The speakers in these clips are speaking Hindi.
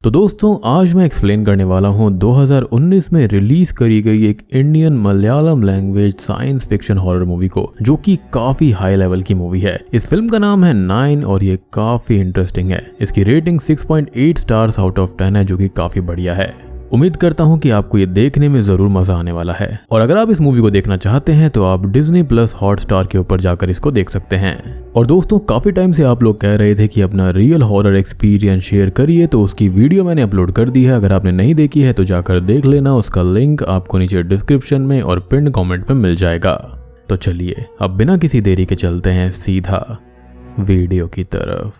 तो दोस्तों आज मैं एक्सप्लेन करने वाला हूँ 2019 में रिलीज करी गई एक Indian Malayalam language science fiction horror movie को, जो कि काफी हाई लेवल की मूवी है। इस फिल्म का नाम है 9 और ये काफी इंटरेस्टिंग है। इसकी रेटिंग 6.8 स्टार्स आउट ऑफ 10 है, जो कि काफी बढ़िया है। उम्मीद करता हूँ कि आपको ये देखने में जरूर मजा आने वाला है। और अगर आप इस मूवी को देखना चाहते हैं तो आप Disney+ हॉटस्टार के ऊपर जाकर इसको देख सकते हैं। और दोस्तों काफी टाइम से आप लोग कह रहे थे कि अपना रियल हॉरर एक्सपीरियंस शेयर करिए, तो उसकी वीडियो मैंने अपलोड कर दी है। अगर आपने नहीं देखी है तो जाकर देख लेना, उसका लिंक आपको नीचे डिस्क्रिप्शन में और पिन कमेंट में मिल जाएगा। तो चलिए अब बिना किसी देरी के चलते हैं सीधा वीडियो की तरफ।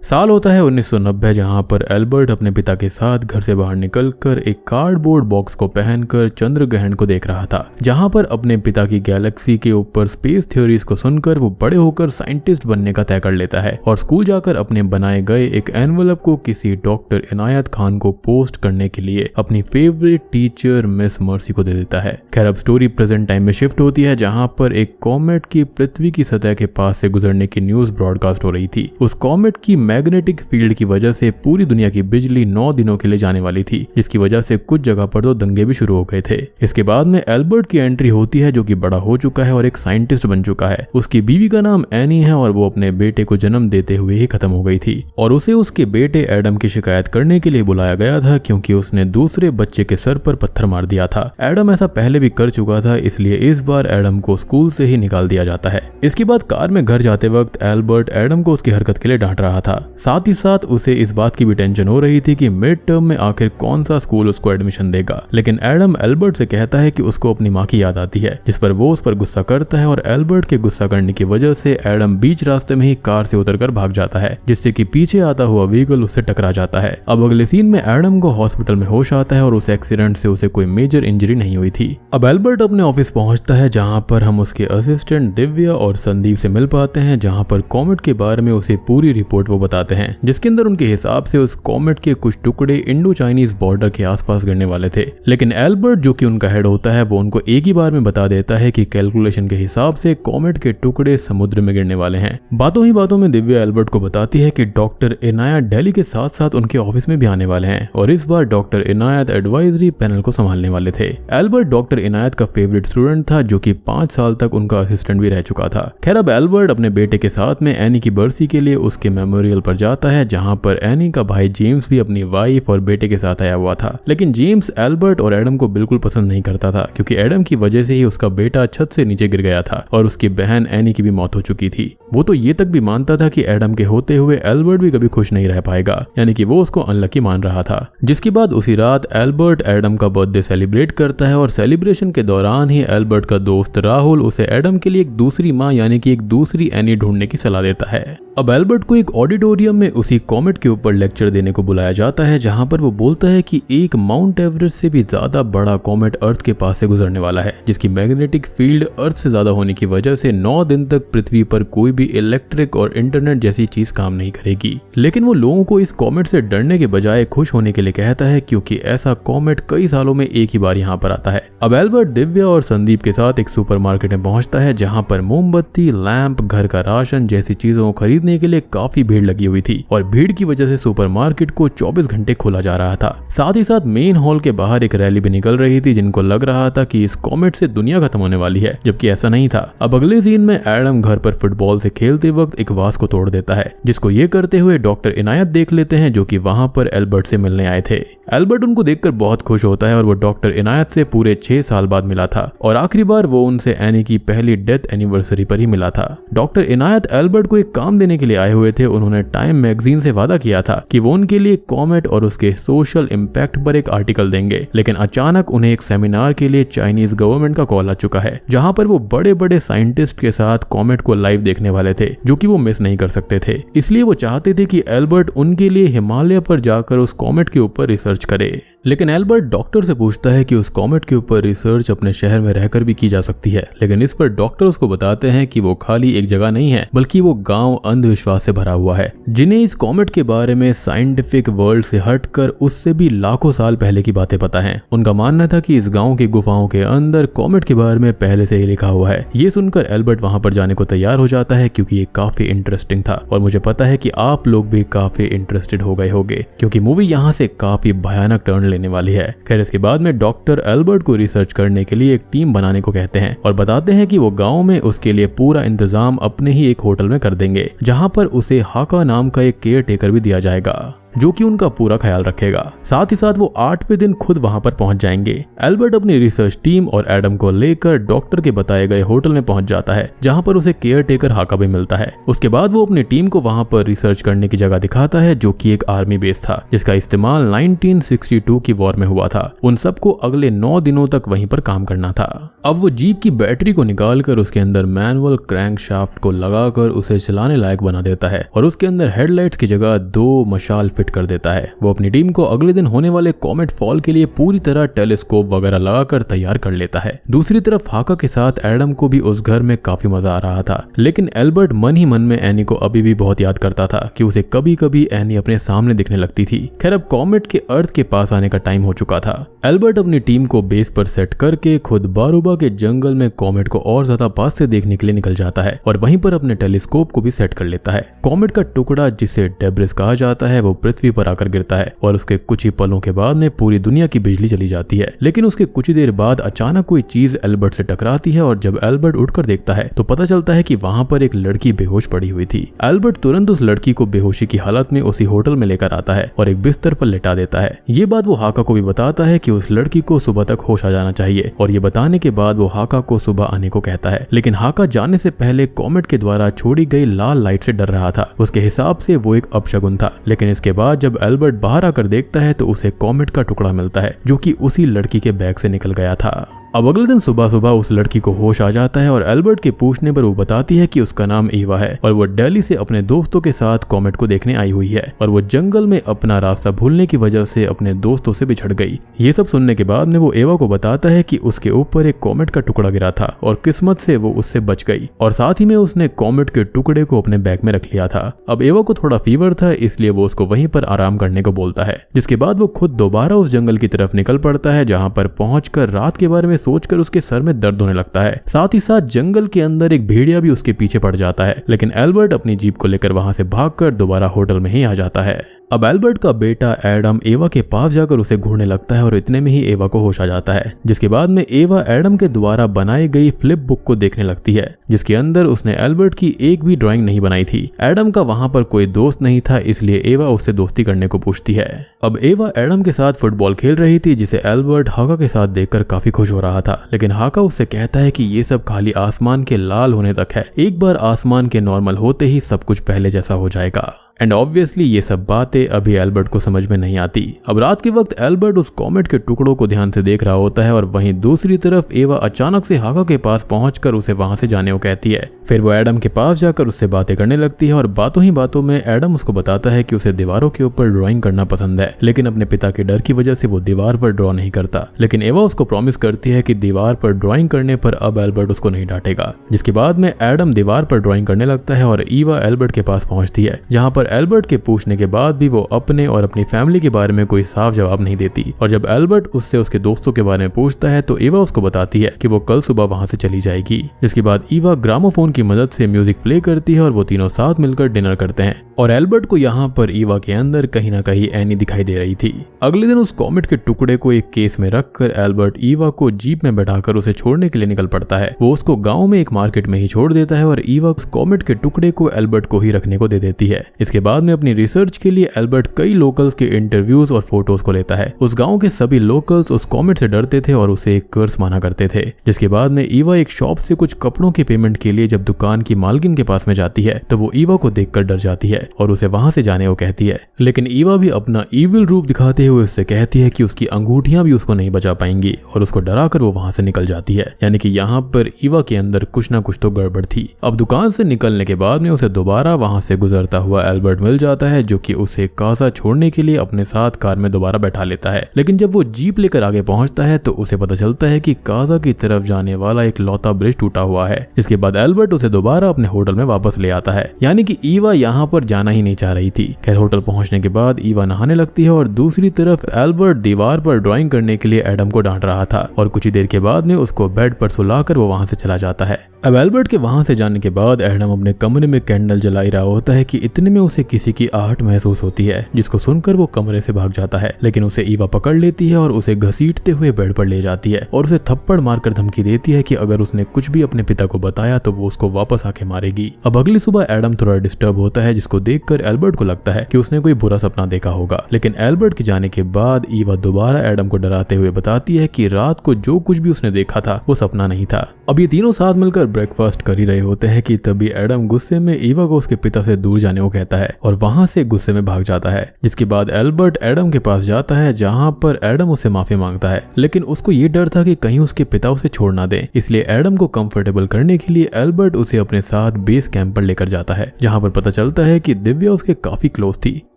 साल होता है 1990, जहां पर एल्बर्ट अपने पिता के साथ घर से बाहर निकलकर एक कार्डबोर्ड बॉक्स को पहनकर चंद्र ग्रहण को देख रहा था, जहां पर अपने पिता की गैलेक्सी के ऊपर स्पेस थ्योरीज को सुनकर वो बड़े होकर साइंटिस्ट बनने का तय कर लेता है और स्कूल जाकर अपने बनाए गए एक एनवलप को किसी डॉक्टर इनायत खान को पोस्ट करने के लिए अपनी फेवरेट टीचर मिस मर्सी को दे देता है। खैर अब स्टोरी प्रेजेंट टाइम में शिफ्ट होती है, जहां पर एक कॉमेट की पृथ्वी की सतह के पास से गुजरने की न्यूज ब्रॉडकास्ट हो रही थी। उस कॉमेट की मैग्नेटिक फील्ड की वजह से पूरी दुनिया की बिजली 9 दिनों के लिए जाने वाली थी, जिसकी वजह से कुछ जगह पर तो दंगे भी शुरू हो गए थे। इसके बाद में एल्बर्ट की एंट्री होती है, जो कि बड़ा हो चुका है और एक साइंटिस्ट बन चुका है। उसकी बीवी का नाम एनी है और वो अपने बेटे को जन्म देते हुए ही खत्म हो गई थी और उसे उसके बेटे एडम की शिकायत करने के लिए बुलाया गया था, क्योंकि उसने दूसरे बच्चे के सर पर पत्थर मार दिया था। एडम ऐसा पहले भी कर चुका था, इसलिए इस बार एडम को स्कूल से ही निकाल दिया जाता है। इसके बाद कार में घर जाते वक्त एल्बर्ट एडम को उसकी हरकत के लिए डांट रहा था। साथ ही साथ उसे इस बात की भी टेंशन हो रही थी कि मिड टर्म में आखिर कौन सा स्कूल उसको एडमिशन देगा। लेकिन एडम एल्बर्ट से कहता है कि उसको अपनी माँ की याद आती है, जिस पर वो उस पर गुस्सा करता है और एल्बर्ट के गुस्सा करने की वजह से एडम बीच रास्ते में ही कार से उतरकर भाग जाता है, जिससे कि पीछे आता हुआ व्हीकल उससे टकरा जाता है। अब अगले सीन में एडम को हॉस्पिटल में होश आता है और उस एक्सीडेंट से उसे कोई मेजर इंजरी नहीं हुई थी। अब एल्बर्ट अपने ऑफिस पहुंचता है, जहां पर हम उसके असिस्टेंट दिव्या और संदीप से मिल पाते हैं, जहां पर कॉमेट के बारे में उसे पूरी रिपोर्ट वो बताते हैं, जिसके अंदर उनके हिसाब से उस कॉमेट के कुछ टुकड़े इंडो चाइनीज बॉर्डर के आसपास गिरने वाले थे। लेकिन एल्बर्ट जो कि उनका हेड होता है, वो उनको एक ही बार में बता देता है कि कैलकुलेशन के हिसाब से कॉमेट के टुकड़े समुद्र में गिरने वाले हैं। बातों ही बातों में दिव्या एल्बर्ट को बताती है कि डॉक्टर इनायत दिल्ली के साथ साथ उनके ऑफिस में भी आने वाले हैं और इस बार डॉक्टर इनायत एडवाइजरी पैनल को संभालने वाले थे। एल्बर्ट डॉक्टर इनायत का फेवरेट स्टूडेंट था, जो कि 5 साल तक उनका असिस्टेंट भी रह चुका था। खैर अब एल्बर्ट अपने बेटे के साथ में एनी की बरसी के लिए उसके मेमोरियल पर जाता है, जहां पर एनी का भाई जेम्स भी अपनी वाइफ और बेटे के साथ आया हुआ था। लेकिन जेम्स एल्बर्ट और एडम को बिल्कुल पसंद नहीं करता था, क्योंकि एडम की वजह से ही उसका बेटा छत से नीचे गिर गया था और उसकी बहन एनी की भी मौत हो चुकी थी। वो तो ये तक भी मानता था कि एडम के होते हुए एल्बर्ट भी कभी खुश नहीं रह पाएगा, यानी कि वो उसको अनलकी मान रहा था। जिसके बाद उसी रात एल्बर्ट एडम का बर्थडे सेलिब्रेट करता है और सेलिब्रेशन के दौरान ही एल्बर्ट का दोस्त राहुल उसे एडम के लिए एक दूसरी माँ यानी कि एक दूसरी एनी ढूंढने की सलाह देता है। अब एल्बर्ट को एक ऑडिटोरियम में उसी कॉमेट के ऊपर लेक्चर देने को बुलाया जाता है, जहां पर वो बोलता है कि एक माउंट एवरेस्ट से भी ज्यादा बड़ा कॉमेट अर्थ के पास से गुजरने वाला है, जिसकी मैग्नेटिक फील्ड अर्थ से ज्यादा होने की वजह से 9 दिन तक पृथ्वी पर कोई भी इलेक्ट्रिक और इंटरनेट जैसी चीज काम नहीं करेगी। लेकिन वो लोगों को इस कॉमेट से डरने के बजाय खुश होने के लिए कहता है, क्योंकि ऐसा कॉमेट कई सालों में एक ही बार यहाँ पर आता है। अब एल्बर्ट दिव्या और संदीप के साथ एक सुपरमार्केट में पहुंचता है, जहां पर मोमबत्ती, लैंप, घर का राशन जैसी चीजों को खरीदने के लिए काफी भीड़ लगी हुई थी और भीड़ की वजह से सुपरमार्केट को 24 घंटे खोला जा रहा था। साथ ही साथ मेन हॉल के बाहर एक रैली भी निकल रही थी, जिनको लग रहा था कि इस कॉमेट से दुनिया खत्म होने वाली है, जबकि ऐसा नहीं था। अब अगले सीन में एडम घर पर फुटबॉल से खेलते वक्त एक वास को तोड़ देता है, जिसको ये करते हुए डॉक्टर इनायत देख लेते हैं, जो कि वहां पर एल्बर्ट से मिलने आए थे। एल्बर्ट उनको देखकर बहुत खुश होता है और वो डॉक्टर इनायत से पूरे 6 साल बाद मिला था और आखिरी बार वो उनसे एनी की पहली डेथ एनिवर्सरी पर ही मिला था। डॉक्टर इनायत एल्बर्ट को एक काम देने के लिए आए हुए थे। उन्होंने टाइम मैगजीन से वादा किया था कि वो उनके लिए कॉमेट और उसके सोशल इम्पैक्ट पर एक आर्टिकल देंगे, लेकिन अचानक उन्हें एक सेमिनार के लिए चाइनीज गवर्नमेंट का कॉल आ चुका है, जहां पर वो बड़े बड़े साइंटिस्ट के साथ कॉमेट को लाइव देखने वाले थे, जो कि वो मिस नहीं कर सकते थे। इसलिए वो चाहते थे कि एल्बर्ट उनके लिए हिमालय पर जाकर उस कॉमेट के ऊपर रिसर्च करे। लेकिन एल्बर्ट डॉक्टर से पूछता है कि उस कॉमेट के ऊपर रिसर्च अपने शहर में रहकर भी की जा सकती है, लेकिन इस पर डॉक्टर उसको बताते हैं कि वो खाली एक जगह नहीं है बल्कि वो गांव अंधविश्वास से भरा हुआ है, जिन्हें इस कॉमेट के बारे में साइंटिफिक वर्ल्ड से हटकर उससे भी लाखों साल पहले की बातें पता है। उनका मानना था कि इस गांव की गुफाओं के अंदर कॉमेट के बारे में पहले से ही लिखा हुआ है। ये सुनकर एल्बर्ट वहां पर जाने को तैयार हो जाता है क्योंकि ये काफी इंटरेस्टिंग था और मुझे पता है कि आप लोग भी काफी इंटरेस्टेड हो गए होंगे क्योंकि मूवी यहाँ से काफी भयानक टर्न लेने वाली है। खैर इसके बाद में डॉक्टर एल्बर्ट को रिसर्च करने के लिए एक टीम बनाने को कहते हैं और बताते हैं कि वो गांव में उसके लिए पूरा इंतजाम अपने ही एक होटल में कर देंगे, जहां पर उसे हाका नाम का एक केयर टेकर भी दिया जाएगा जो कि उनका पूरा ख्याल रखेगा। साथ ही साथ वो 8वें दिन खुद वहां पर पहुंच जाएंगे। एल्बर्ट अपनी रिसर्च टीम और एडम को लेकर डॉक्टर के बताए गए होटल में पहुंच जाता है, जहां पर उसे केयर टेकर हाका भी मिलता है। उसके बाद वो अपनी टीम को वहां पर रिसर्च करने की जगह दिखाता है जो कि एक आर्मी बेस था जिसका इस्तेमाल 1962 की वॉर में हुआ था। उन सबको अगले 9 दिनों तक वहीं पर काम करना था। अब वो जीप की बैटरी को निकालकर उसके अंदर मैनुअल क्रैंक शाफ्ट को लगाकर उसे चलाने लायक बना देता है और उसके अंदर हेडलाइट्स की जगह 2 मशाल फिट कर देता है। वो अपनी टीम को अगले दिन होने वाले कॉमेट फॉल के लिए पूरी तरह टेलीस्कोप वगैरह लगाकर तैयार कर लेता है। दूसरी तरफ हाका के साथ एडम को भी उस घर में काफी मजा आ रहा था, लेकिन एल्बर्ट मन ही मन में एनी को अभी भी बहुत याद करता था कि उसे कभी कभी एनी अपने सामने दिखने लगती थी। खैर अब कॉमेट के अर्थ के पास आने का टाइम हो चुका था। एल्बर्ट अपनी टीम को बेस पर सेट करके खुद बारूबा के जंगल में कॉमेट को और ज्यादा पास से देखने के लिए निकल जाता है और वहीं पर अपने टेलीस्कोप को भी सेट कर लेता है। कॉमेट का टुकड़ा जिसे डेब्रिस कहा जाता है वो पृथ्वी पर आकर गिरता है और उसके कुछ ही पलों के बाद में पूरी दुनिया की बिजली चली जाती है। लेकिन उसके कुछ ही देर बाद अचानक कोई चीज एल्बर्ट से टकराती है और जब एल्बर्ट उठकर देखता है तो पता चलता है कि वहां पर एक लड़की बेहोश पड़ी हुई थी। एल्बर्ट तुरंत उस लड़की को बेहोशी की हालत में उसी होटल में लेकर आता है और एक बिस्तर पर लेटा देता है। ये बात वो हाका को भी बताता है कि उस लड़की को सुबह तक होश आ जाना चाहिए और ये बताने के बाद वो हाका को सुबह आने को कहता है। लेकिन हाका जाने से पहले कॉमेट के द्वारा छोड़ी गई लाल लाइट से डर रहा था। उसके हिसाब से वो एक अपशगुन था। लेकिन इसके बाद जब एल्बर्ट बाहर आकर देखता है तो उसे कॉमेट का टुकड़ा मिलता है जो कि उसी लड़की के बैग से निकल गया था। अब अगले दिन सुबह सुबह उस लड़की को होश आ जाता है और एल्बर्ट के पूछने पर वो बताती है कि उसका नाम ईवा है और वो दिल्ली से अपने दोस्तों के साथ कॉमेट को देखने आई हुई है और वो जंगल में अपना रास्ता भूलने की वजह से अपने दोस्तों से बिछड़ गई। ये सब सुनने के बाद में वो एवा को बताता है कि उसके ऊपर एक कॉमेट का टुकड़ा गिरा था और किस्मत से वो उससे बच गई और साथ ही में उसने कॉमेट के टुकड़े को अपने बैग में रख लिया था। अब एवा को थोड़ा फीवर था इसलिए वो उसको वहीं पर आराम करने को बोलता है, जिसके बाद वो खुद दोबारा उस जंगल की तरफ निकल पड़ता है, जहाँ पर पहुंचकर रात के बारे में सोचकर उसके सर में दर्द होने लगता है। साथ ही साथ जंगल के अंदर एक भेड़िया भी उसके पीछे पड़ जाता है, लेकिन एल्बर्ट अपनी जीप को लेकर वहां से भागकर दोबारा होटल में ही आ जाता है। अब एल्बर्ट का बेटा एडम एवा के पास जाकर उसे घूरने लगता है और इतने में ही एवा को होश आ जाता है, जिसके बाद में एवा एडम के द्वारा बनाई गई फ्लिप बुक को देखने लगती है, जिसके अंदर उसने एल्बर्ट की एक भी ड्राइंग नहीं बनाई थी। एडम का वहां पर कोई दोस्त नहीं था, इसलिए एवा उससे दोस्ती करने को पूछती है। अब एवा एडम के साथ फुटबॉल खेल रही थी, जिसे एल्बर्ट हाका के साथ देखकर काफी खुश हो रहा था, लेकिन हाका उससे कहता है कि ये सब खाली आसमान के लाल होने तक है, एक बार आसमान के नॉर्मल होते ही सब कुछ पहले जैसा हो जाएगा। एंड ऑब्वियसली ये सब बातें अभी एल्बर्ट को समझ में नहीं आती। अब रात के वक्त एल्बर्ट उस कॉमेट के टुकड़ों को ध्यान से देख रहा होता है और वहीं दूसरी तरफ एवा अचानक से हाका के पास पहुंचकर उसे वहां से जाने को कहती है। फिर वो एडम के पास जाकर उससे बातें करने लगती है और बातों ही बातों में एडम उसको बताता है कि उसे दीवारों के ऊपर ड्राइंग करना पसंद है, लेकिन अपने पिता के डर की वजह से वो दीवार पर ड्रॉ नहीं करता। लेकिन एवा उसको प्रॉमिस करती है कि दीवार पर ड्रॉइंग करने पर अब एल्बर्ट उसको नहीं डांटेगा। जिसके बाद में एडम दीवार पर ड्रॉइंग करने लगता है और ईवा एल्बर्ट के पास पहुंचती है, जहां पर एल्बर्ट के पूछने के बाद भी वो अपने और अपनी फैमिली के बारे में कोई साफ जवाब नहीं देती। और जब एल्बर्ट उससे उसके दोस्तों के बारे में पूछता है तो ईवा उसको बताती है कि वो कल सुबह वहां से चली जाएगी। जिसके बाद ईवा ग्रामोफोन की मदद से म्यूजिक प्ले करती है और वो तीनों साथ मिलकर डिनर करते हैं। और एल्बर्ट को यहाँ पर ईवा के अंदर कहीं ना कहीं एनी दिखाई दे रही थी। अगले दिन उस कॉमेट के टुकड़े को एक केस में रखकर एल्बर्ट ईवा को जीप में बैठाकर उसे छोड़ने के लिए निकल पड़ता है। वो उसको गाँव में एक मार्केट में ही छोड़ देता है और ईवा उस कॉमेट के टुकड़े को एल्बर्ट को ही रखने को दे देती है। इसके बाद में अपनी रिसर्च के लिए एल्बर्ट कई लोकल्स के इंटरव्यूज और फोटोज को लेता है। उस गांव के सभी लोकल्स उस कॉमेट से डरते थे और उसे एक कर्स माना करते थे। जिसके बाद में ईवा एक शॉप से कुछ कपड़ों की पेमेंट के लिए जब दुकान की मालकिन के पास में जाती है तो वो ईवा को देखकर डर जाती है और उसे वहां से जाने को कहती है। लेकिन ईवा भी अपना इविल रूप दिखाते हुए उससे कहती है कि उसकी अंगूठियां भी उसको नहीं बचा पाएंगी और उसको डराकर वो वहां से निकल जाती है। यानी कि यहाँ पर ईवा के अंदर कुछ ना कुछ तो गड़बड़ थी। अब दुकान से निकलने के बाद में उसे दोबारा वहां से गुजरता हुआ एल्बर्ट एल्बर्ट मिल जाता है, जो कि उसे कासा छोड़ने के लिए अपने साथ कार में दोबारा बैठा लेता है। लेकिन जब वो जीप लेकर आगे पहुंचता है तो उसे पता चलता है कि कासा की तरफ जाने वाला एक लौता ब्रिज टूटा हुआ है। इसके बाद एल्बर्ट उसे दोबारा अपने होटल में वापस ले आता है, यानी कि ईवा यहाँ पर जाना ही नहीं चाह रही थी। खैर, होटल पहुंचने के बाद ईवा नहाने लगती है और दूसरी तरफ एल्बर्ट दीवार पर ड्राइंग करने के लिए एडम को डांट रहा था और कुछ ही देर के बाद में उसको बेड पर सुलाकर वो वहां से चला जाता है। अब एल्बर्ट के वहां से जाने के बाद एडम अपने कमरे में कैंडल जला ही रहा होता है कि इतने में उसे किसी की आहट महसूस होती है, जिसको सुनकर वो कमरे से भाग जाता है। लेकिन उसे ईवा पकड़ लेती है और उसे घसीटते हुए बेड पर ले जाती है और उसे थप्पड़ मारकर धमकी देती है कि अगर उसने कुछ भी अपने पिता को बताया तो वो उसको वापस आके मारेगी। अब अगली सुबह एडम थोड़ा डिस्टर्ब होता है, जिसको देखकर एल्बर्ट को लगता है कि उसने कोई बुरा सपना देखा होगा। लेकिन एल्बर्ट के जाने के बाद ईवा दोबारा एडम को डराते हुए बताती है कि रात को जो कुछ भी उसने देखा था वो सपना नहीं था। अब ये तीनों साथ मिलकर ब्रेकफास्ट कर ही रहे होते हैं कि तभी एडम गुस्से में ईवा को उसके पिता से दूर जाने को कहता है और वहां से गुस्से में भाग जाता है। जिसके बाद एल्बर्ट एडम के पास जाता है, जहां पर एडम उससे माफी मांगता है। लेकिन उसको ये डर था कि कहीं उसके पिता उसे छोड़ ना दे, इसलिए एडम को कंफर्टेबल करने के लिए एल्बर्ट उसे अपने साथ बेस कैंप पर लेकर जाता है, जहां पर पता चलता है कि दिव्या उसके काफी क्लोज थी।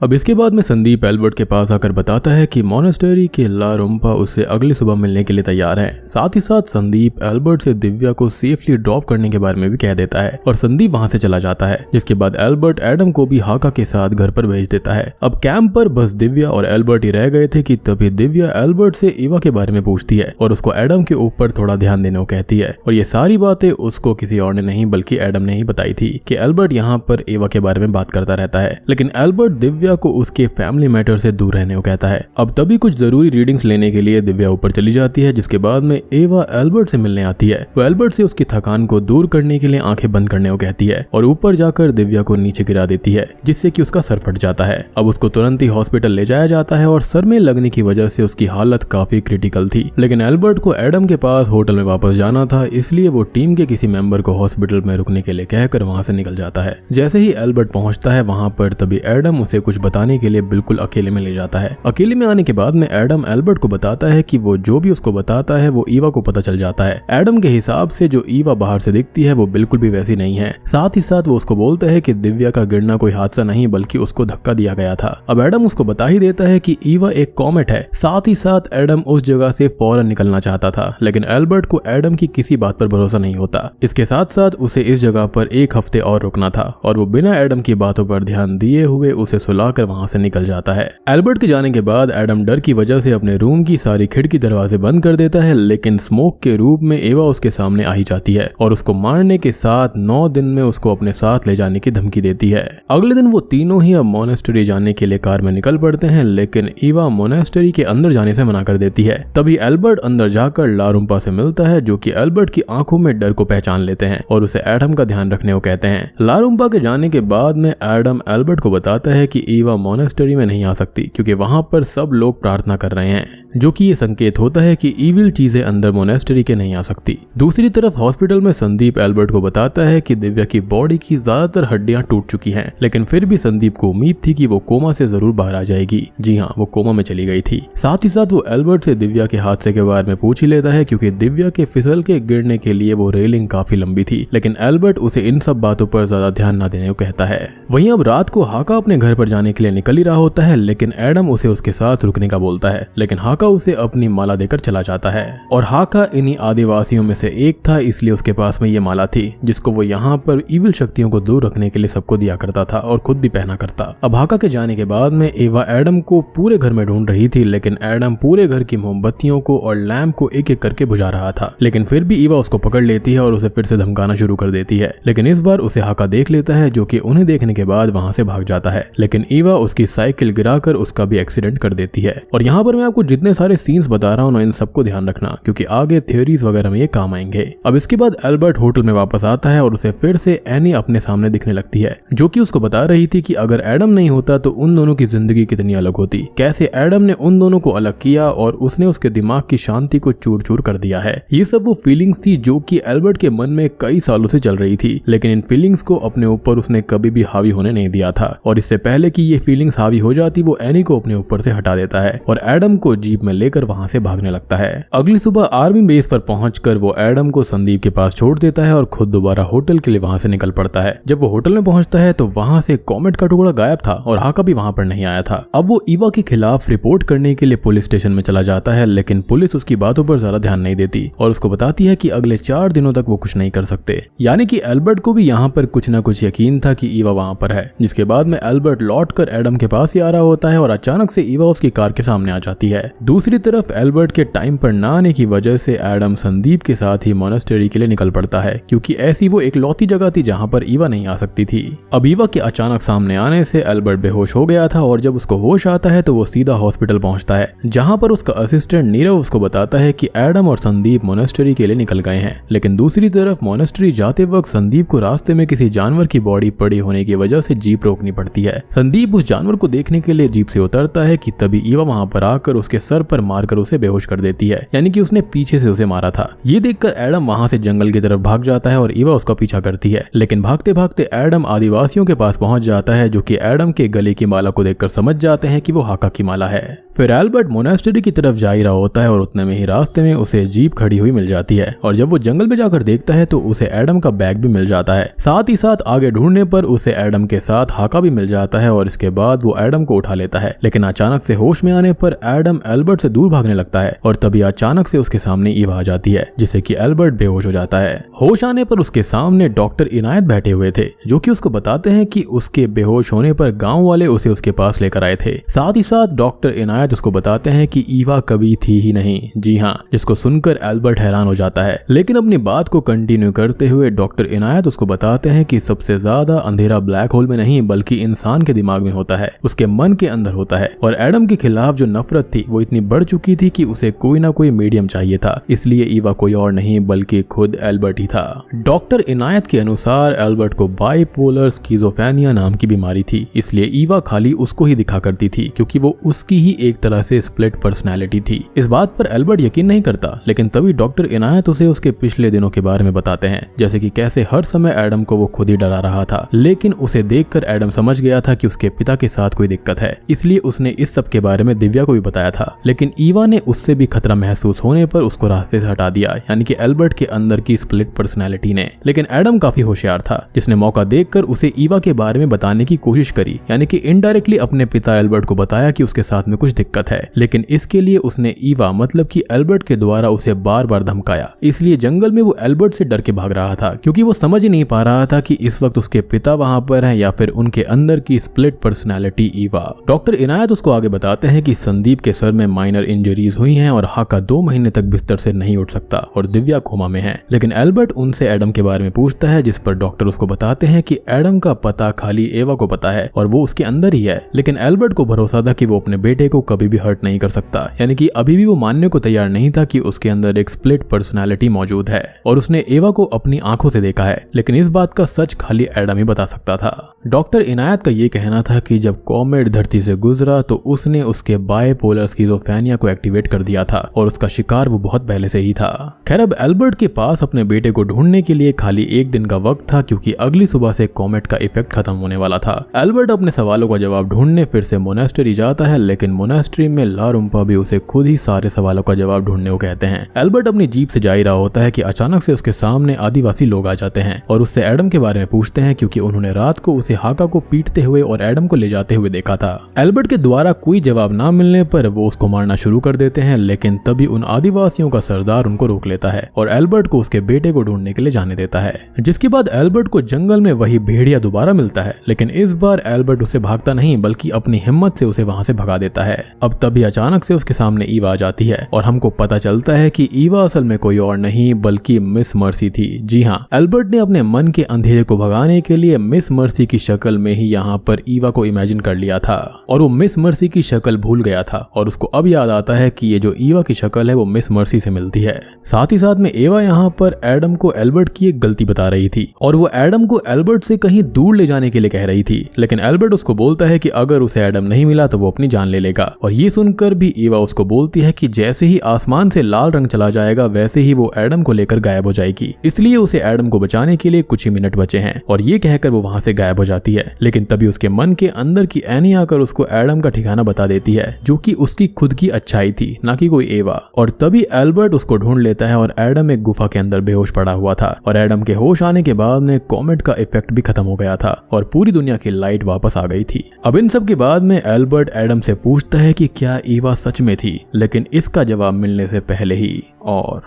अब इसके बाद में संदीप एल्बर्ट के पास आकर बताता है कि मोनेस्टेरी के ला रुम्पा उससे अगली सुबह मिलने के लिए तैयार है। साथ ही साथ संदीप एल्बर्ट से दिव्या को सेफली ड्रॉप करने के बारे में भी कह देता है और संदीप वहां से चला जाता है। जिसके बाद एल्बर्ट एडम को भी हाका के साथ घर पर भेज देता है। अब कैंप पर बस दिव्या और एल्बर्ट ही रह गए थे कि तभी दिव्या एल्बर्ट से ईवा के बारे में पूछती है और उसको एडम के ऊपर थोड़ा ध्यान देने को कहती है। और ये सारी बातें उसको किसी और ने नहीं बल्कि एडम ने ही बताई थी कि एल्बर्ट यहाँ पर ईवा के बारे में बात करता रहता है। लेकिन एल्बर्ट दिव्या को उसके फैमिली मैटर से दूर रहने को कहता है। अब तभी कुछ जरूरी रीडिंग्स लेने के लिए दिव्या ऊपर चली जाती है, जिसके बाद में ईवा एल्बर्ट से मिलने आती है। वो एल्बर्ट से उसकी थकान को दूर करने के लिए आंखें बंद करने को कहती है और ऊपर जाकर दिव्या को नीचे गिरा देती है, जिससे कि उसका सर फट जाता है। अब उसको तुरंत ही हॉस्पिटल ले जाया जाता है और सर में लगने की वजह से उसकी हालत काफी क्रिटिकल थी। लेकिन एल्बर्ट को एडम के पास होटल में वापस जाना था, इसलिए वो टीम के किसी मेंबर को हॉस्पिटल में रुकने के लिए कहकर वहां से निकल जाता है। जैसे ही एल्बर्ट पहुंचता है वहां पर, तभी एडम उसे कुछ बताने के लिए बिल्कुल अकेले में ले जाता है। अकेले में आने के बाद में एडम एल्बर्ट को बताता है कि वो जो भी उसको बताता है वो ईवा को पता चल जाता है। एडम के हिसाब से जो ईवा बाहर से दिखती है वो बिल्कुल भी वैसी नहीं है। साथ ही साथ वो उसको बोलता है कि दिव्या का गिरना कोई हादसा नहीं बल्कि उसको धक्का दिया गया था। अब एडम उसको बता ही देता है कि ईवा एक कॉमेट है। साथ ही साथ एडम उस जगह से फौरन निकलना चाहता था, लेकिन एल्बर्ट को एडम की किसी बात पर भरोसा नहीं होता। इसके साथ साथ उसे इस जगह पर एक हफ्ते और रुकना था और वो बिना एडम की बातों पर ध्यान दिए हुए उसे सुलाकर वहां से निकल जाता है। एल्बर्ट के जाने के बाद एडम डर की वजह से अपने रूम की सारी खिड़की दरवाजे बंद कर देता है, लेकिन स्मोक के रूप में ईवा उसके सामने आ ही जाती है और उसको मारने के साथ 9 दिन में उसको अपने साथ ले जाने की धमकी देती है। अगले दिन वो तीनों ही अब मोनेस्टेरी जाने के लिए कार में निकल पड़ते हैं, लेकिन ईवा मोनेस्टेरी के अंदर जाने से मना कर देती है। तभी एल्बर्ट अंदर जाकर ला रुम्पा से मिलता है, जो कि एल्बर्ट की आंखों में डर को पहचान लेते हैं और उसे एडम का ध्यान रखने को कहते हैं। ला रुम्पा के जाने के बाद में एडम एल्बर्ट को बताता है कि ईवा मोनेस्टेरी में नहीं आ सकती क्योंकि वहां पर सब लोग प्रार्थना कर रहे हैं, जो कि ये संकेत होता है कि इविल चीजें अंदर मोनेस्टेरी के नहीं आ सकती। दूसरी तरफ हॉस्पिटल में संदीप एल्बर्ट को बताता है कि दिव्या की बॉडी की ज्यादातर हड्डियां टूट चुकी हैं, लेकिन फिर भी संदीप को उम्मीद थी कि वो कोमा से जरूर बाहर आ जाएगी। जी हाँ, वो कोमा में चली गई थी। साथ ही साथ वो एल्बर्ट से दिव्या के हादसे के बारे में पूछ ही लेता है, क्योंकि दिव्या के फिसल के गिरने के लिए वो रेलिंग काफी लंबी थी, लेकिन एल्बर्ट उसे इन सब बातों पर ज्यादा ध्यान न देने को कहता है। वहीं अब रात को हाका अपने घर पर जाने के लिए निकल ही रहा होता है, लेकिन एडम उसे उसके साथ रुकने का बोलता है, लेकिन हाका उसे अपनी माला देकर चला जाता है। और हाका इन्हीं आदिवासियों में से एक था, इसलिए उसके पास में ये माला थी, जिसको वो यहाँ पर इविल शक्तियों को दूर रखने के लिए सबको दिया करता था और खुद भी पहना करता। अब हाका के जाने के बाद में ईवा एडम को पूरे घर में ढूंढ रही थी, लेकिन एडम पूरे घर की मोमबत्तियों को और लैंप को एक एक करके बुझा रहा था। लेकिन फिर भी ईवा उसको पकड़ लेती है और उसे फिर से धमकाना शुरू कर देती है, लेकिन इस बार उसे हाका देख लेता है, जो कि उन्हें देखने के बाद वहां से भाग जाता है। लेकिन ईवा उसकी साइकिल गिराकर उसका भी एक्सीडेंट कर देती है। और यहाँ पर मैं आपको जितने सारे सीन्स बता रहा हूँ ना, इन सबको ध्यान रखना, क्योंकि आगे थ्योरीज वगैरह में ये काम आएंगे। अब इसके बाद एल्बर्ट होटल में वापस आता है और उसे फिर से एनी अपने सामने दिखने लगती है, जो कि उसको बता रही थी कि अगर एडम नहीं होता तो उन दोनों की जिंदगी कितनी अलग होती, कैसे एडम ने उन दोनों को अलग किया और उसने उसके दिमाग की शांति को चूर चूर कर दिया है। ये सब वो फीलिंग्स थी जो कि एल्बर्ट के मन में कई सालों से चल रही थी, लेकिन इन फीलिंग्स को अपने ऊपर उसने कभी भी हावी होने नहीं दिया था। और इससे पहले कि ये फीलिंग्स हावी हो जाती, वो एनी को अपने ऊपर से हटा देता है और एडम को जीप में लेकर वहां से भागने लगता है। अगली सुबह आर्मी बेस पर पहुंचकर वो एडम एडम को संदीप के पास छोड़ देता है और खुद दोबारा होटल के लिए वहां से निकल पड़ता है। जब वो होटल में पहुंचता है तो वहां से कॉमेट का टुकड़ा गायब था और हाका भी वहां पर नहीं आया था। अब वो ईवा के खिलाफ रिपोर्ट करने के लिए पुलिस स्टेशन में चला जाता है, लेकिन पुलिस उसकी बातों पर ज्यादा ध्यान नहीं देती और उसको बताती है कि अगले 4 दिनों तक वो कुछ नहीं कर सकते। यानी कि एल्बर्ट को भी यहाँ पर कुछ न कुछ यकीन था कि ईवा वहां पर है। जिसके बाद में एल्बर्ट लौटकर एडम के पास ही आ रहा होता है और अचानक से ईवा उसकी कार के सामने आ जाती है। दूसरी तरफ एल्बर्ट के टाइम पर न आने की वजह से एडम संदीप के साथ ही मोनेस्टेरी के लिए निकल पड़ता है, क्योंकि ऐसी वो एक लौती जगह थी जहाँ पर ईवा नहीं आ सकती थी। अब ईवा के अचानक सामने आने से एल्बर्ट बेहोश हो गया था और जब उसको होश आता है तो वो सीधा हॉस्पिटल पहुंचता है, जहां पर उसका असिस्टेंट नीरव उसको बताता है कि एडम और संदीप मोनेस्टेरी के लिए निकल गए हैं। लेकिन दूसरी तरफ मोनेस्टेरी जाते वक्त संदीप को रास्ते में किसी जानवर की बॉडी पड़ी होने की वजह से जीप रोकनी पड़ती है। संदीप उस जानवर को देखने के लिए जीप से उतरता है कि तभी ईवा वहां पर आकर उसके सर पर मारकर उसे बेहोश कर देती है, यानी कि उसने पीछे से उसे मारा था। ये देखकर एडम वहां से जंगल की तरफ भाग जाता है और ईवा उसका पीछा करती है, लेकिन भागते भागते एडम आदिवासियों के पास पहुंच जाता है, जो कि एडम के गले की माला को देखकर समझ जाते हैं कि वो हाका की माला है। फिर एल्बर्ट मोनेस्टेरी की तरफ जा ही रहा होता है और उतने में ही रास्ते में उसे जीप खड़ी हुई मिल जाती है और जब वो जंगल में जाकर देखता है तो उसे एडम का बैग भी मिल जाता है। साथ ही साथ आगे ढूंढने पर उसे एडम के साथ हाका भी मिल जाता है और इसके बाद वो एडम को उठा लेता है। लेकिन अचानक से होश में आने पर एडम एल्बर्ट से दूर भागने लगता है और तभी अचानक से उसके सामने ईवा आ जाती है, जिससे कि एल्बर्ट बेहोश हो जाता है। होश आने पर उसके सामने डॉक्टर इनायत बैठे हुए थे, जो कि उसको बताते हैं कि उसके बेहोश होने पर गाँव वाले उसे उसके पास लेकर आए थे। साथ ही साथ डॉक्टर इनायत उसको बताते हैं कि ईवा कभी थी ही नहीं। जी हाँ, जिसको सुनकर एल्बर्ट हैरान हो जाता है, लेकिन अपनी बात को कंटिन्यू करते हुए डॉक्टर इनायत उसको बताते हैं कि सबसे ज्यादा अंधेरा ब्लैक होल में नहीं बल्कि इंसान के दिमाग में होता है, उसके मन के अंदर होता है। और एडम के खिलाफ जो नफरत थी वो इतनी बढ़ चुकी थी कि उसे कोई ना कोई मीडियम चाहिए था, इसलिए ईवा कोई और नहीं बल्कि खुद एल्बर्ट ही था। डॉक्टर इनायत के अनुसार एल्बर्ट को बाइपोलर स्किज़ोफ्रेनिया नाम की बीमारी थी, इसलिए ईवा खाली उसको ही दिखा करती थी, क्योंकि वो उसकी ही एक तरह से स्प्लिट पर्सनैलिटी थी। इस बात पर एल्बर्ट यकीन नहीं करता, लेकिन तभी डॉक्टर इनायत उसे उसके पिछले दिनों के बारे में बताते हैं, जैसे कि कैसे हर समय एडम को वो खुद ही डरा रहा था, लेकिन उसे देखकर एडम समझ गया था कि उसके पिता के साथ कोई दिक्कत है, इसलिए उसने इस सब के बारे में दिव्या को भी बताया था। लेकिन ईवा ने उससे भी खतरा महसूस होने पर उसको रास्ते से हटा दिया, यानी कि एल्बर्ट के अंदर की स्प्लिट पर्सनैलिटी ने। लेकिन एडम काफी होशियार था, जिसने मौका देखकर उसे ईवा के बारे में बताने की कोशिश करी, यानी कि इनडायरेक्टली अपने पिता एल्बर्ट को बताया कि उसके साथ में कुछ दिक्कत है। लेकिन इसके लिए उसने ईवा मतलब कि एल्बर्ट के द्वारा उसे बार बार धमकाया, इसलिए जंगल में वो एल्बर्ट से डर के भाग रहा था, क्योंकि वो समझ ही नहीं पा रहा था कि इस वक्त उसके पिता वहां पर हैं या फिर उनके अंदर की स्प्लिट पर्सनैलिटी ईवा। डॉक्टर इनायत उसको आगे बताते हैं कि संदीप के सर में माइनर इंजरीज हुई हैं और हाका 2 महीने तक बिस्तर से नहीं उठ सकता और दिव्या कोमा में है। लेकिन एल्बर्ट उनसे एडम के बारे में पूछता है, जिस पर डॉक्टर उसको बताते हैं कि एडम का पता खाली एवा को पता है और वो उसके अंदर ही है। लेकिन एल्बर्ट को भरोसा था कि वो अपने बेटे को कभी भी हर्ट नहीं कर सकता, यानी कि अभी भी वो मानने को तैयार नहीं था कि उसके अंदर एक स्प्लिट पर्सनैलिटी मौजूद है और उसने एवा को अपनी आंखों से देखा है। लेकिन इस बात का सच खाली एडम ही बता सकता था। डॉक्टर इनायत का ये कहना था कि जब कॉमेट धरती से गुजरा तो उसने उसके बाइपोलर स्किज़ोफ्रेनिया को एक्टिवेट कर दिया था और उसका शिकार वो बहुत पहले से ही था। खैर, अब एल्बर्ट के पास अपने बेटे को ढूंढने के लिए खाली 1 दिन का वक्त था, क्योंकि अगली सुबह से कॉमेट का इफेक्ट खत्म होने वाला था। एल्बर्ट अपने सवालों का जवाब ढूंढने फिर से मोनेस्टेरी जाता है, लेकिन मोनेस्टेरी में लारुम्पा भी उसे खुद ही सारे सवालों का जवाब ढूंढने को कहते हैं। एल्बर्ट अपनी जीप से जा ही रहा होता है कि अचानक से उसके सामने आदिवासी लोग आ जाते हैं और उससे एडम के बारे में पूछते हैं, क्योंकि उन्होंने रात को उसे हाका को पीटते हुए और एडम को ले जाते हुए देखा था। एल्बर्ट के द्वारा कोई जवाब ना मिलने पर वो उसको मारना शुरू कर देते हैं, लेकिन तभी उन आदिवासियों का सरदार उनको रोक लेता है और एल्बर्ट को उसके बेटे को ढूंढने के लिए जाने देता है। जिसके बाद एल्बर्ट को जंगल में वही भेड़िया दोबारा मिलता है, लेकिन इस बार एल्बर्ट उसे भागता नहीं बल्कि अपनी हिम्मत से उसे वहां से भगा देता है। अब तभी अचानक से उसके सामने ईवा आ जाती है और हमको पता चलता है कि ईवा असल में कोई और नहीं बल्कि मिस मर्सी थी। जी हाँ, एल्बर्ट ने अपने मन के अंधेरे को भगाने के लिए मिस मर्सी की शक्ल में ही यहाँ पर ईवा को इमेजिन कर लिया था और वो मिस मर्सी की शक्ल भूल गया था और उसको अब याद आता है कि ये जो ईवा की शक्ल है वो मिस मर्सी से मिलती है। साथ ही साथ में एवा यहाँ पर एडम को एल्बर्ट की एक गलती बता रही थी और वो एडम को एल्बर्ट से कहीं दूर ले जाने के लिए कह रही थी, लेकिन एल्बर्ट उसको बोलता है कि अगर उसे एडम नहीं मिला तो वो अपनी जान ले लेगा। और ये सुनकर भी एवा उसको बोलती है कि जैसे ही आसमान से लाल रंग चला जाएगा वैसे ही वो एडम को लेकर गायब हो जाएगी, इसलिए उसे एडम को बचाने के लिए कुछ ही मिनट बचे हैं। और ये कहकर वो वहां से गायब हो जाती है, लेकिन तभी उसके मन के अंदर की एनी आकर उसको एडम का ठिकाना बता देती है, जो कि उसकी खुद की अच्छाई थी, ना कि कोई एवा। और तभी एल्बर्ट उसको ढूंढ लेता है और एडम एक गुफा के अंदर बेहोश पड़ा हुआ था और एडम के होश आने के बाद में कॉमेट का इफेक्ट भी खत्म हो गया था और पूरी दुनिया की लाइट वापस आ गई थी। अब इन सब के बाद में एल्बर्ट एडम से पूछता है कि क्या ईवा सच में थी, लेकिन इसका जवाब मिलने से पहले ही और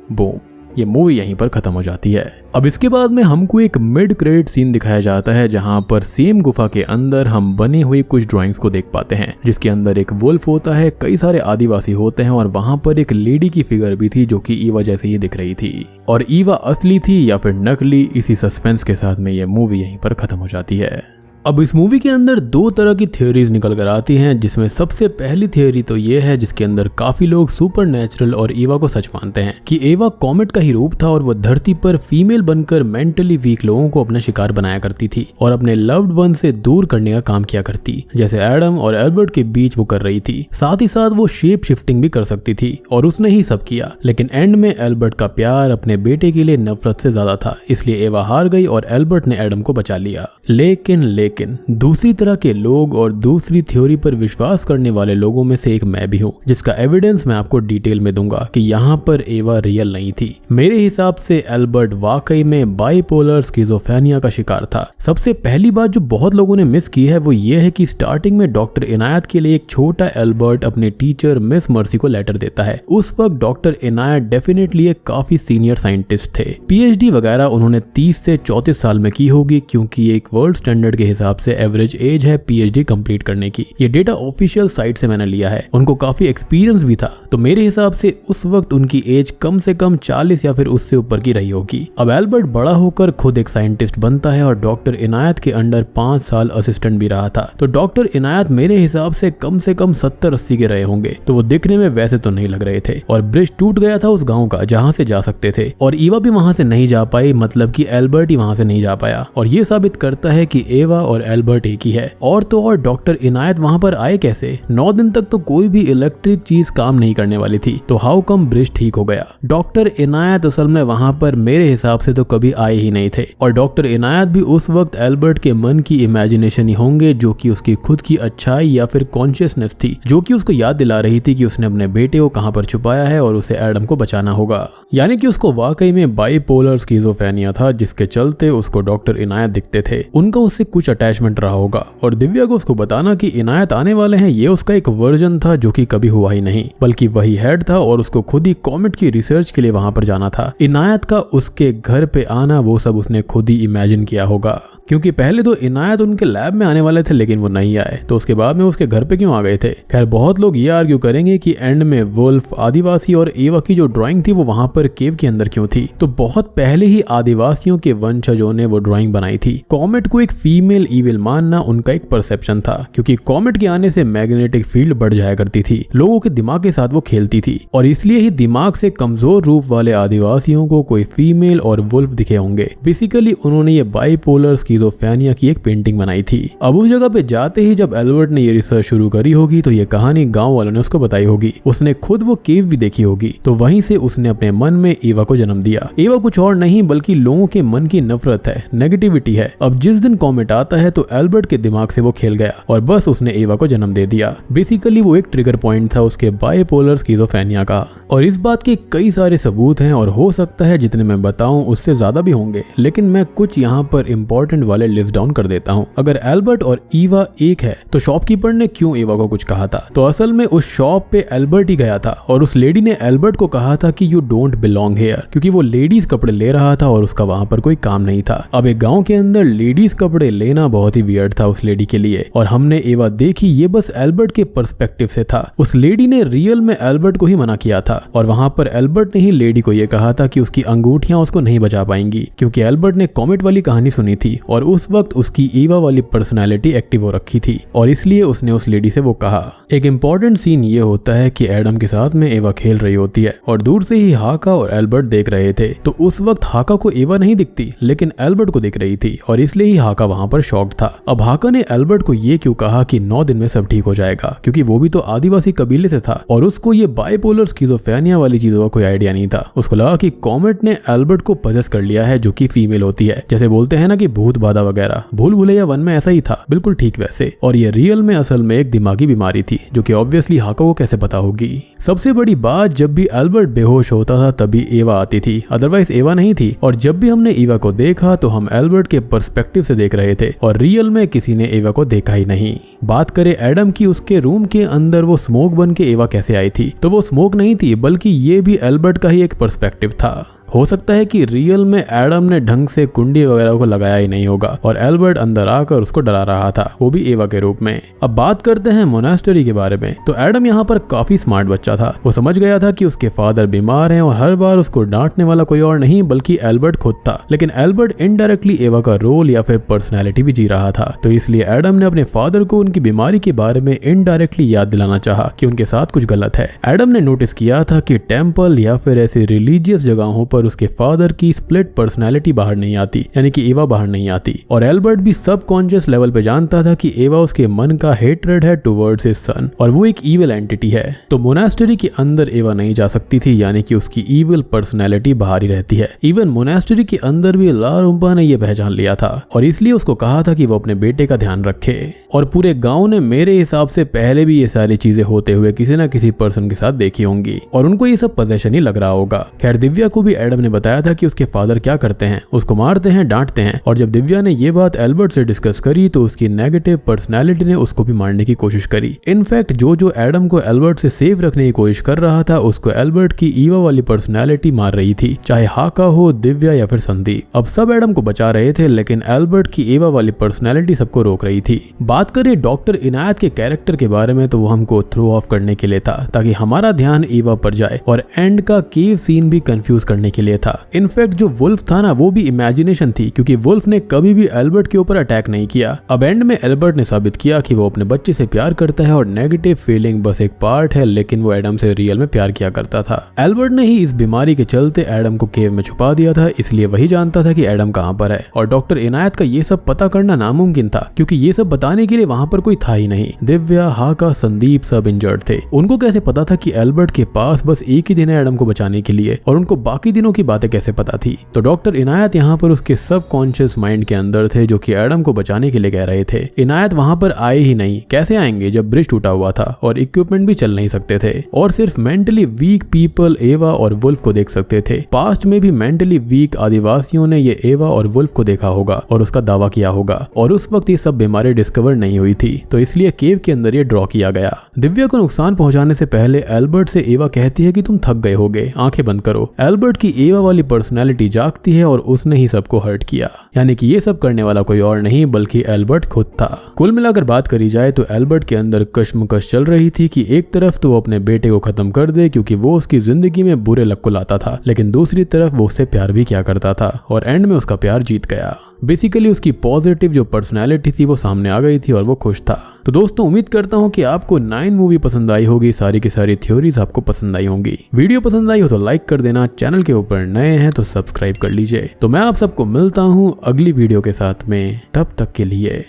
बूम, ये मूवी यहीं पर खत्म हो जाती है। अब इसके बाद में हमको एक मिड क्रेडिट सीन दिखाया जाता है जहां पर सेम गुफा के अंदर हम बनी हुई कुछ ड्राइंग्स को देख पाते हैं, जिसके अंदर एक वुल्फ होता है, कई सारे आदिवासी होते हैं और वहां पर एक लेडी की फिगर भी थी जो कि ईवा जैसे ही दिख रही थी। और ईवा असली थी या फिर नकली, इसी सस्पेंस के साथ में ये मूवी यहीं पर खत्म हो जाती है। अब इस मूवी के अंदर दो तरह की थ्योरीज निकल कर आती हैं, जिसमें सबसे पहली थ्योरी तो ये है जिसके अंदर काफी लोग सुपर नेचुरल और ईवा को सच मानते हैं कि ईवा कॉमेट का ही रूप था और वो धरती पर फीमेल बनकर मेंटली वीक लोगों को अपना शिकार बनाया करती थी और अपने लव्ड वन से दूर करने का काम किया करती, जैसे एडम और एल्बर्ट के बीच वो कर रही थी। साथ ही साथ वो शेप शिफ्टिंग भी कर सकती थी और उसने ही सब किया, लेकिन एंड में एल्बर्ट का प्यार अपने बेटे के लिए नफरत से ज्यादा था, इसलिए ईवा हार गई और एल्बर्ट ने एडम को बचा लिया। लेकिन दूसरी तरह के लोग और दूसरी थ्योरी पर विश्वास करने वाले लोगों में से एक मैं भी हूँ, जिसका एविडेंस मैं आपको डिटेल में दूंगा कि यहाँ पर ईवा रियल नहीं थी। मेरे हिसाब से एल्बर्ट वाकई में बाइपोलर स्किज़ोफ्रेनिया का शिकार था। सबसे पहली बात जो बहुत लोगों ने मिस की है वो ये है कि स्टार्टिंग में डॉक्टर इनायत के लिए एक छोटा एल्बर्ट अपने टीचर मिस मर्सी को लेटर देता है। उस वक्त डॉक्टर इनायत डेफिनेटली एक काफी सीनियर साइंटिस्ट थे, पीएचडी वगैरह उन्होंने 30 से 34 साल में की होगी, क्योंकि एक वर्ल्ड स्टैंडर्ड के हिसाब से एवरेज एज है पीएचडी कंप्लीट करने की। ये डेटा ऑफिशियल साइट से मैंने लिया है। उनको काफी एक्सपीरियंस भी था, तो मेरे हिसाब से उस वक्त उनकी एज कम से कम 40 या फिर उससे ऊपर की रही होगी। अब एल्बर्ट बड़ा होकर खुद एक साइंटिस्ट बनता है और डॉक्टर इनायत के अंडर 5 साल असिस्टेंट भी रहा था, तो डॉक्टर इनायत मेरे हिसाब से कम 70-80 के रहे होंगे, तो वो दिखने में वैसे तो नहीं लग रहे थे। और ब्रिज टूट गया था उस गाँव का जहाँ से जा सकते थे और ईवा भी वहां से नहीं जा पाई, मतलब कि एल्बर्ट ही वहां से नहीं जा पाया, और ये साबित करता है कि ईवा और एल्बर्ट एक ही है। और तो और डॉक्टर इनायत वहां पर आए कैसे? 9 दिन तक तो कोई भी इलेक्ट्रिक चीज काम नहीं करने वाली थी, तो हाउ कम ब्रिज ठीक हो गया? डॉक्टर इनायत असल में वहां पर मेरे हिसाब से तो कभी आए ही नहीं थे, और डॉक्टर इनायत भी उस वक्त एल्बर्ट के मन की इमेजिनेशन ही होंगे, जो कि उसकी खुद की अच्छाई या फिर कॉन्शियसनेस थी, जो कि उसको याद दिला रही थी कि उसने अपने बेटे को कहां पर छुपाया है और उसे एडम को बचाना होगा। यानी कि उसको वाकई में बाइपोलर स्किज़ोफ्रेनिया था, जिसके चलते उसको डॉक्टर इनायत दिखते थे। उनका उससे कुछ अटैचमेंट रहा होगा, और दिव्या को उसको बताना कि इनायत आने वाले हैं ये उसका एक वर्जन था जो कि कभी हुआ ही नहीं, बल्कि वही हेड था और उसको खुद ही कॉमेट की रिसर्च के लिए वहां पर जाना था। इनायत का उसके घर पे आना वो सब उसने खुद ही इमेजिन किया होगा, क्योंकि पहले तो इनायत उनके लैब में आने वाले थे लेकिन वो नहीं आए, तो उसके बाद में उसके घर पे क्यों आ गए थे? खैर, बहुत लोग ये आर्ग्यू करेंगे कि एंड में वुल्फ, आदिवासी और ईवा की जो ड्राइंग थी वो वहां पर केव के अंदर क्यों थी? तो बहुत पहले ही आदिवासियों के वंशजों ने वो ड्राइंग बनाई थी। कॉमेट को एक फीमेल ईविल मानना उनका एक परसेप्शन था, क्योंकि कॉमेट के आने से मैग्नेटिक फील्ड बढ़ जाया करती थी, लोगों के दिमाग के साथ वो खेलती थी, और इसलिए ही दिमाग से कमजोर रूप वाले आदिवासियों को कोई फीमेल और वुल्फ दिखे होंगे। बेसिकली उन्होंने ये बाइपोलर स्किज़ोफ्रेनिया की एक पेंटिंग बनाई थी। अब उस जगह पे जाते ही जब एल्बर्ट ने ये रिसर्च शुरू करी होगी तो ये कहानी गांव वालों ने उसको बताई होगी, उसने खुद वो केव भी देखी होगी, तो वहीं से उसने अपने मन में ईवा को जन्म दिया। ईवा कुछ और नहीं बल्कि लोगों के मन की नफरत है, नेगेटिविटी है। अब जिस दिन कॉमेट आता है तो एल्बर्ट के दिमाग से वो खेल गया और बस उसने ईवा को जन्म दे दिया। बेसिकली वो एक ट्रिगर पॉइंट था उसके बाइपोलर स्किज़ोफ्रेनिया का, और इस बात के कई सारे सबूत हैं और हो सकता है जितने मैं बताऊं उससे ज्यादा भी होंगे, लेकिन मैं कुछ यहाँ पर इंपॉर्टेंट वाले लिस्ट डाउन कर देता हूँ। अगर एल्बर्ट और ईवा एक है तो शॉपकीपर ने क्यों ईवा को कुछ कहा था? तो असल में उस शॉप पे एल्बर्ट ही गया था और उस लेडी ने एल्बर्ट को कहा था कि यू डोंट बिलोंग हियर, क्योंकि वो लेडीज कपड़े ले रहा था और उसका वहां पर कोई काम नहीं था। अब एक गांव के अंदर लेडीज कपड़े लेना बहुत ही वियर्ड था उस लेडी के लिए, और हमने ईवा देखी ये बस एल्बर्ट के पर्सपेक्टिव से था। उस लेडी ने रियल में एल्बर्ट को ही मना किया था, और वहां पर एल्बर्ट ने ही लेडी को ये कहा था कि उसकी अंगूठियां उसको नहीं बचा पाएंगी, क्योंकि एल्बर्ट ने कॉमेट वाली कहानी सुनी थी और उस वक्त उसकी ईवा वाली पर्सनालिटी एक्टिव हो रखी थी, और इसलिए उसने उस लेडी से वो कहा। एक इंपॉर्टेंट सीन ये होता है कि एडम के साथ में ईवा खेल रही होती है और दूर से ही हाका और एल्बर्ट देख रहे थे, तो उस वक्त हाका को ईवा नहीं दिखती लेकिन एल्बर्ट को दिख रही थी, और इसलिए ही हाका वहां पर शॉक्ड था। अब हाका ने एल्बर्ट को ये क्यों कहा कि 9 दिन में सब ठीक हो जाएगा, क्योंकि वो भी तो आदिवासी कबीले से था और उसको ये बाइपोलर स्किज़ोफ्रेनिया वाली चीजों का कोई आइडिया नहीं था। उसको लगा कि कॉमेट ने एल्बर्ट को पजेस कर लिया है जो कि फीमेल होती है, जैसे बोलते हैं ना कि भूत वादा वगैरह। भूल भुलैया 1 में ऐसा ही था, बिल्कुल ठीक वैसे। और ये रियल में असल में एक दिमागी बीमारी थी जो कि ऑब्वियसली हाको को कैसे पता होगी। सबसे बड़ी बात, जब भी एल्बर्ट बेहोश होता था तभी एवा आती थी, अदरवाइज एवा नहीं थी। और जब भी हमने एवा को देखा तो हम एल्बर्ट के पर्सपेक्टिव से देख रहे थे और रियल में किसी ने एवा को देखा ही नहीं। बात करें एडम की, उसके रूम के अंदर वो स्मोक बन के एवा कैसे आई थी, तो वो स्मोक नहीं थी बल्कि ये भी एल्बर्ट का ही एक पर्सपेक्टिव था। हो सकता है कि रियल में एडम ने ढंग से कुंडी वगैरह को लगाया ही नहीं होगा और एल्बर्ट अंदर आकर उसको डरा रहा था, वो भी एवा के रूप में। अब बात करते हैं मोनास्टरी के बारे में। तो एडम यहाँ पर काफी स्मार्ट बच्चा था। वो समझ गया था कि उसके फादर बीमार हैं और हर बार उसको डांटने वाला कोई और नहीं बल्कि एल्बर्ट खुद था। लेकिन एल्बर्ट इनडायरेक्टली एवा का रोल या फिर पर्सनैलिटी भी जी रहा था, तो इसलिए एडम ने अपने फादर को उनकी बीमारी के बारे में इनडायरेक्टली याद दिलाना चाहा कि उनके साथ कुछ गलत है। एडम ने नोटिस किया था कि टेम्पल या फिर ऐसी रिलीजियस जगहों पर उसके फादर की स्प्लिट पर्सनैलिटी बाहर नहीं आती, यानी कि एवा बाहर नहीं आती। और एल्बर्ट भी सबकॉन्शियस लेवल पे जानता था कि एवा उसके मन का हेट्रेड है टुवर्ड्स हिज सन और वो एक ईविल एंटिटी है। तो मोनास्टरी के अंदर एवा नहीं जा सकती थी, यानी कि उसकी ईविल पर्सनैलिटी बाहर ही रहती है। इवन मोनास्टरी के अंदर भी ला रूम्पा ने यह पहचान लिया था और इसलिए उसको कहा था कि वो अपने बेटे का ध्यान रखे। और पूरे गांव ने मेरे हिसाब से पहले भी ये सारी चीजें होते हुए किसी न किसी पर्सन के साथ देखी होंगी और उनको ये सब पोजेशन ही लग रहा होगा। खैर दिव्या को भी एडम ने बताया था कि उसके फादर क्या करते हैं, उसको मारते हैं, डांटते हैं। और जब दिव्या ने ये बात एल्बर्ट से डिस्कस करी तो उसकी नेगेटिव पर्सनैलिटी ने उसको भी मारने की कोशिश करी। इनफैक्ट जो एडम को एल्बर्ट से सेफ रखने की कोशिश कर रहा था उसको एल्बर्ट की ईवा वाली पर्सनैलिटी मार रही थी, चाहे हाका हो, दिव्या या फिर संदीप। अब सब एडम को बचा रहे थे लेकिन एल्बर्ट की ईवा वाली पर्सनैलिटी सबको रोक रही थी। बात करें डॉक्टर इनायत के कैरेक्टर के बारे में तो वो हमको थ्रो ऑफ करने के लिए था ताकि हमारा ध्यान ईवा पर जाए और एंड का केव सीन भी कंफ्यूज करने के लिए था। इनफैक्ट जो वुल्फ था ना वो भी इमेजिनेशन थी क्योंकि वुल्फ ने कभी भी एल्बर्ट के ऊपर अटैक नहीं किया। अब एंड में एल्बर्ट ने साबित किया कि वो अपने बच्चे से प्यार करता है और नेगेटिव फीलिंग बस एक पार्ट है, लेकिन वो एडम से रियल में प्यार किया करता था। एल्बर्ट ने ही इस बीमारी के चलते एडम को केव में छुपा दिया था, इसलिए वही जानता था कि एडम कहां पर है। और डॉक्टर इनायत का ये सब पता करना नामुमकिन था क्योंकि ये सब बताने के लिए वहां पर कोई था ही नहीं। दिव्या, हाका, संदीप सब इंजर्ड थे। उनको कैसे पता था कि एल्बर्ट के पास बस एक ही दिन है एडम को बचाने के लिए और उनको बाकी दिनों की बातें कैसे पता थी। तो डॉक्टर इनायत यहाँ पर उसके सबकॉन्शियस माइंड के अंदर थे जो कि एडम को बचाने के लिए कह रहे थे। इनायत वहां पर आए ही नहीं, कैसे आएंगे जब ब्रिज टूटा हुआ था और इक्विपमेंट भी चल नहीं सकते थे और सिर्फ मेंटली वीक पीपल एवा और वुल्फ को देख सकते थे। पास्ट में भी मेंटली वीक आदिवासियों ने ये एवा और वुल्फ को देखा होगा और उसका दावा किया होगा और उस वक्त ये सब बीमारी डिस्कवर नहीं हुई थी, तो इसलिए केव के अंदर ये ड्रॉ किया गया। दिव्या को नुकसान पहुंचाने से पहले एल्बर्ट से एवा कहती है कि तुम थक गए होगे, आंखें बंद करो। एल्बर्ट की एवा वाली पर्सनैलिटी जागती है और उसने ही सबको हर्ट किया, यानी कि ये सब करने वाला कोई और नहीं बल्कि एल्बर्ट खुद था। कुल मिलाकर बात करी जाए तो एल्बर्ट के अंदर कश्मकश चल रही थी कि एक तरफ तो वो अपने बेटे को खत्म कर दे क्योंकि वो उसकी जिंदगी में बुरे लक को लाता था, लेकिन दूसरी तरफ वो उससे प्यार भी किया करता था और एंड में उसका प्यार जीत गया। बेसिकली उसकी पॉजिटिव जो पर्सनैलिटी थी वो सामने आ गई थी और वो खुश था। तो दोस्तों उम्मीद करता हूँ कि आपको 9 मूवी पसंद आई होगी, सारी की सारी थ्योरीज आपको पसंद आई होंगी। वीडियो पसंद आई हो तो लाइक कर देना, चैनल के ऊपर नए हैं तो सब्सक्राइब कर लीजिए। तो मैं आप सबको मिलता हूँ अगली वीडियो के साथ में, तब तक के लिए।